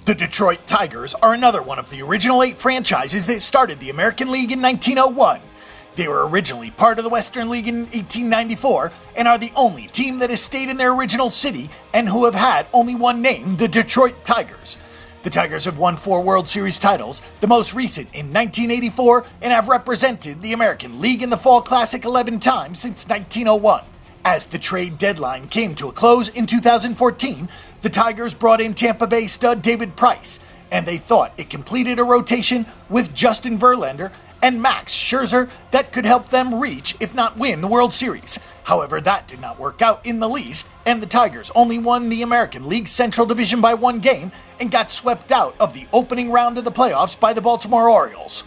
The Detroit Tigers are another one of the original 8 franchises that started the American League in 1901. They were originally part of the Western League in 1894 and are the only team that has stayed in their original city and who have had only one name, the Detroit Tigers. The Tigers have won 4 World Series titles, the most recent in 1984, and have represented the American League in the Fall Classic 11 times since 1901. As the trade deadline came to a close in 2014, the Tigers brought in Tampa Bay stud David Price, and they thought it completed a rotation with Justin Verlander and Max Scherzer that could help them reach, if not win, the World Series. However, that did not work out in the least, and the Tigers only won the American League Central Division by 1 game and got swept out of the opening round of the playoffs by the Baltimore Orioles.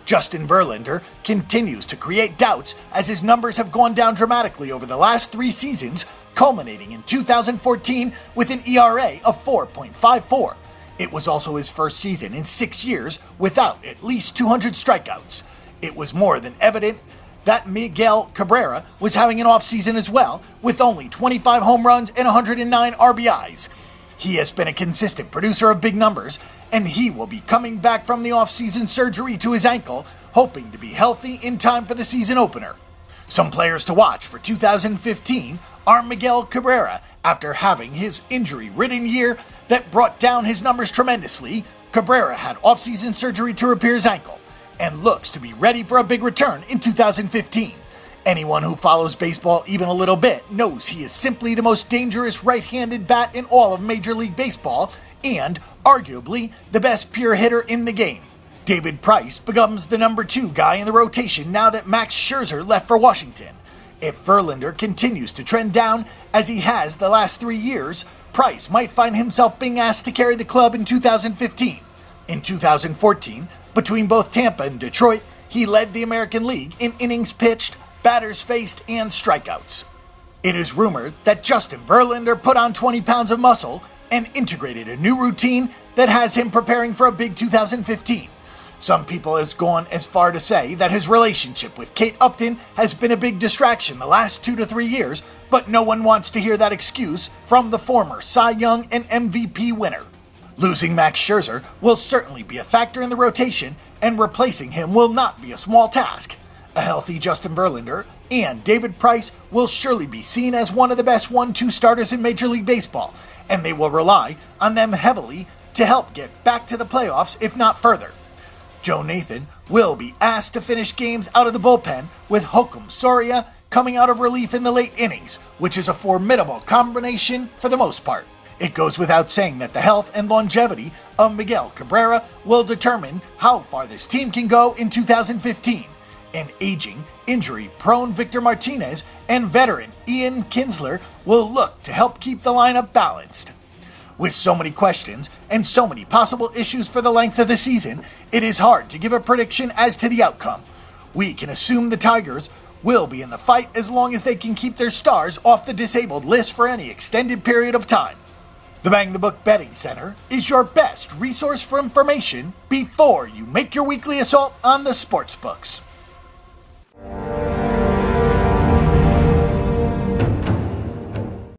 Justin Verlander continues to create doubts as his numbers have gone down dramatically over the last 3 seasons, culminating in 2014 with an ERA of 4.54. It was also his first season in 6 years without at least 200 strikeouts. It was more than evident that Miguel Cabrera was having an offseason as well, with only 25 home runs and 109 RBIs. He has been a consistent producer of big numbers, and he will be coming back from the offseason surgery to his ankle, hoping to be healthy in time for the season opener. Some players to watch for 2015 are Miguel Cabrera. After having his injury-ridden year that brought down his numbers tremendously, Cabrera had offseason surgery to repair his ankle and looks to be ready for a big return in 2015. Anyone who follows baseball even a little bit knows he is simply the most dangerous right-handed bat in all of Major League Baseball and, arguably, the best pure hitter in the game. David Price becomes the number 2 guy in the rotation now that Max Scherzer left for Washington. If Verlander continues to trend down as he has the last 3 years, Price might find himself being asked to carry the club in 2015. In 2014, between both Tampa and Detroit, he led the American League in innings pitched, batters faced, and strikeouts. It is rumored that Justin Verlander put on 20 pounds of muscle and integrated a new routine that has him preparing for a big 2015. Some people has gone as far to say that his relationship with Kate Upton has been a big distraction the last 2 to 3 years, but no one wants to hear that excuse from the former Cy Young and MVP winner. Losing Max Scherzer will certainly be a factor in the rotation, and replacing him will not be a small task. A healthy Justin Verlander and David Price will surely be seen as one of the best 1-2 starters in Major League Baseball, and they will rely on them heavily to help get back to the playoffs, if not further. Joe Nathan will be asked to finish games out of the bullpen, with Joakim Soria coming out of relief in the late innings, which is a formidable combination for the most part. It goes without saying that the health and longevity of Miguel Cabrera will determine how far this team can go in 2015. An aging, injury-prone Victor Martinez and veteran Ian Kinsler will look to help keep the lineup balanced. With so many questions and so many possible issues for the length of the season, it is hard to give a prediction as to the outcome. We can assume the Tigers will be in the fight as long as they can keep their stars off the disabled list for any extended period of time. The Bang the Book Betting Center is your best resource for information before you make your weekly assault on the sportsbooks.